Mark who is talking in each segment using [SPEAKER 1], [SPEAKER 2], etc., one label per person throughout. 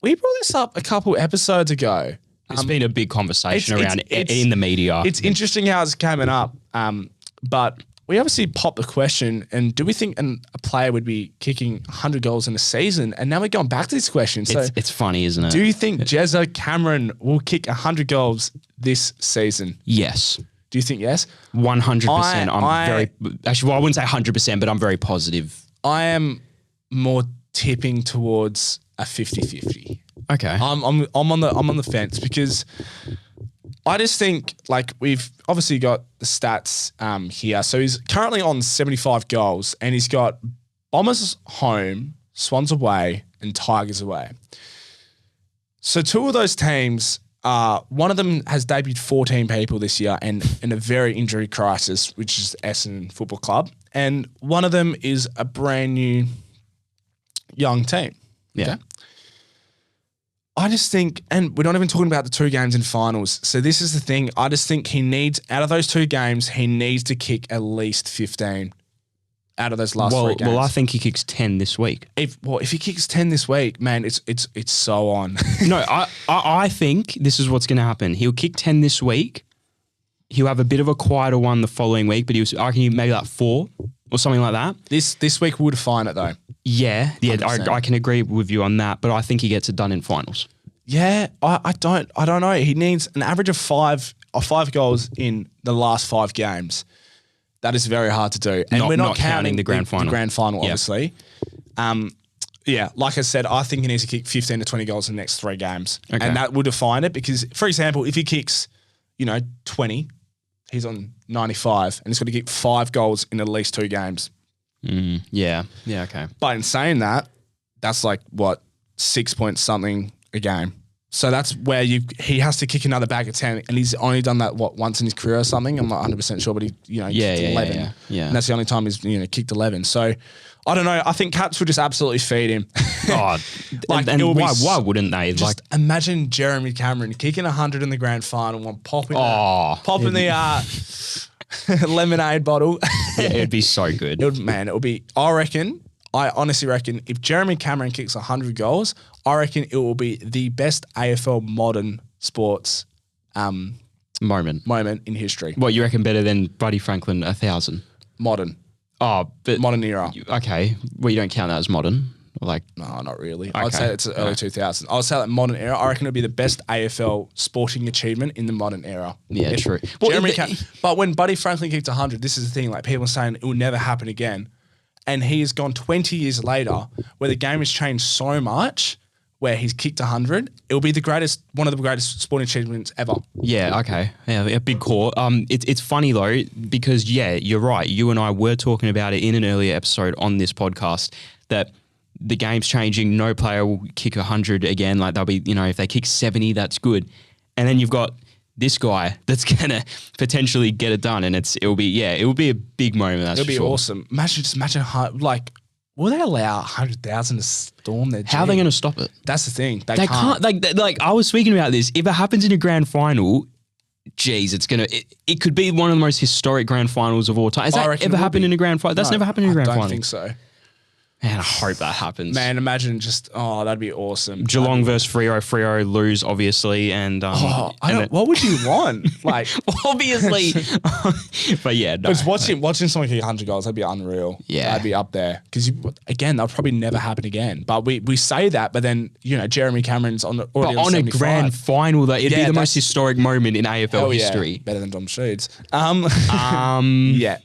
[SPEAKER 1] we brought this up a couple episodes ago.
[SPEAKER 2] It's been a big conversation around in the media.
[SPEAKER 1] It's interesting how it's coming up, but we obviously popped the question, and do we think a player would be kicking 100 goals in a season? And now we're going back to this question. So
[SPEAKER 2] it's funny, isn't it?
[SPEAKER 1] Do you think Jezza Cameron will kick 100 goals this season?
[SPEAKER 2] Yes.
[SPEAKER 1] Do you think yes?
[SPEAKER 2] 100%. I wouldn't say 100%, but I'm very positive.
[SPEAKER 1] I am more tipping towards a 50-50.
[SPEAKER 2] Okay.
[SPEAKER 1] I'm on the fence because I just think like we've obviously got the stats here. So he's currently on 75 goals and he's got Bombers home, Swans away, and Tigers away. So two of those teams, one of them has debuted 14 people this year and in a very injury crisis, which is Essendon Football Club. And one of them is a brand new young team.
[SPEAKER 2] Yeah.
[SPEAKER 1] Okay? I just think, and we're not even talking about the 2 games in finals. So this is the thing. I just think he needs, out of those 2 games, he needs to kick at least 15 out of those last 3 games.
[SPEAKER 2] Well, I think he kicks 10 this week.
[SPEAKER 1] If he kicks 10 this week, man, it's so on.
[SPEAKER 2] No, I think this is what's going to happen. He'll kick 10 this week. He'll have a bit of a quieter one the following week, but I reckon maybe like 4 or something like that.
[SPEAKER 1] This week will define it though.
[SPEAKER 2] Yeah, I can agree with you on that, but I think he gets it done in finals.
[SPEAKER 1] Yeah, I don't know. He needs an average of 5 goals in the last 5 games. That is very hard to do, and we're not counting the grand final. The grand final, obviously. Yeah, like I said, I think he needs to kick 15 to 20 goals in the next 3 games, and that will define it. Because, for example, if he kicks, 20, he's on 95, and he's got to kick 5 goals in at least 2 games.
[SPEAKER 2] Yeah, okay.
[SPEAKER 1] But in saying that, that's like, 6 point something a game. So that's where he has to kick another bag of 10, and he's only done that, once in his career or something? I'm not 100% sure, but he, kicked 11.
[SPEAKER 2] Yeah.
[SPEAKER 1] And that's the only time he's, kicked 11. So, I don't know. I think Caps would just absolutely feed him.
[SPEAKER 2] Oh, why wouldn't they?
[SPEAKER 1] Just imagine Jeremy Cameron kicking 100 in the grand final and popping the lemonade bottle.
[SPEAKER 2] Yeah, it'd be so good.
[SPEAKER 1] It would be, I honestly reckon if Jeremy Cameron kicks 100 goals, I reckon it will be the best AFL modern sports
[SPEAKER 2] moment
[SPEAKER 1] in history.
[SPEAKER 2] What, you reckon better than Buddy Franklin 1,000?
[SPEAKER 1] Modern.
[SPEAKER 2] Oh, but
[SPEAKER 1] modern era.
[SPEAKER 2] Okay. Well, you don't count that as modern?
[SPEAKER 1] No, not really. Okay. I'd say it's early 2000s. I would say that modern era. I reckon it'd be the best AFL sporting achievement in the modern era.
[SPEAKER 2] Yeah, true.
[SPEAKER 1] But when Buddy Franklin kicked 100, this is the thing. Like, people are saying it will never happen again, and he has gone 20 years later, where the game has changed so much, where he's kicked 100. It will be one of the greatest sporting achievements ever.
[SPEAKER 2] Yeah, okay. Yeah, a big call. It's funny though, because you're right. You and I were talking about it in an earlier episode on this podcast that the game's changing. No player will kick 100 again. Like, they'll be, if they kick 70, that's good. And then you've got this guy that's gonna potentially get it done, and it will be a big moment. That's
[SPEAKER 1] it'll be awesome. Imagine how, will they allow 100,000 to storm their gym?
[SPEAKER 2] How are they going to stop it?
[SPEAKER 1] That's the thing. They
[SPEAKER 2] can't. Like I was speaking about this. If it happens in a grand final, geez, it could be one of the most historic grand finals of all time. Has that ever happened in a grand final? That's never happened in a grand final.
[SPEAKER 1] I don't think so.
[SPEAKER 2] Man, I hope that happens.
[SPEAKER 1] Man, imagine that'd be awesome.
[SPEAKER 2] Geelong versus Freo. Freo lose, obviously, and
[SPEAKER 1] what would you want? Like,
[SPEAKER 2] obviously, but yeah, no.
[SPEAKER 1] Because watching someone kick 100 goals, that'd be unreal.
[SPEAKER 2] Yeah,
[SPEAKER 1] that'd be up there. Because again, that'll probably never happen again. But we say that, but then Jeremy Cameron's on
[SPEAKER 2] a grand final, though, it'd be the most historic moment in AFL history.
[SPEAKER 1] Better than Dom Sheeds.
[SPEAKER 2] Yeah.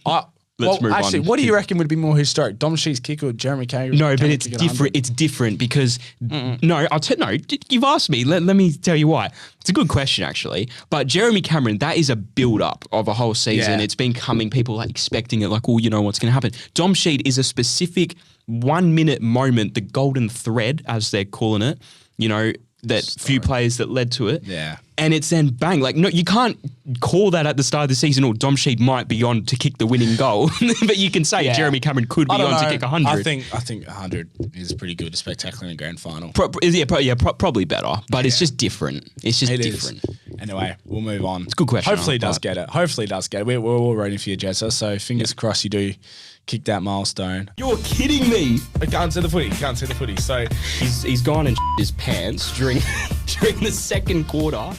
[SPEAKER 1] Let's move on. What do you reckon would be more historic, Dom Sheed's kick or Jeremy Cameron?
[SPEAKER 2] No, but it's different. It's different because you've asked me. Let me tell you why. It's a good question actually. But Jeremy Cameron, that is a build up of a whole season. Yeah. It's been coming. People are expecting it. Like, what's going to happen? Dom Sheed is a specific 1 minute moment, the golden thread, as they're calling it. Few players that led to it.
[SPEAKER 1] Yeah.
[SPEAKER 2] And it's then bang. Like, no, you can't call that at the start of the season, or Dom Sheed might be on to kick the winning goal. But you can say Jeremy Cameron could be on to kick 100.
[SPEAKER 1] I think 100 is pretty good, spectacular in the grand final.
[SPEAKER 2] Probably better. But it's just different. It's just different.
[SPEAKER 1] Anyway, we'll move on. It's
[SPEAKER 2] a good question,
[SPEAKER 1] Hopefully he does
[SPEAKER 2] but-
[SPEAKER 1] get it. Hopefully he does get it. We're all rooting for you, Jezza. So fingers crossed you do kick that milestone.
[SPEAKER 2] You're kidding me.
[SPEAKER 1] I can't see the footy. Can't see the footy. So
[SPEAKER 2] He's gone and his pants during the second quarter.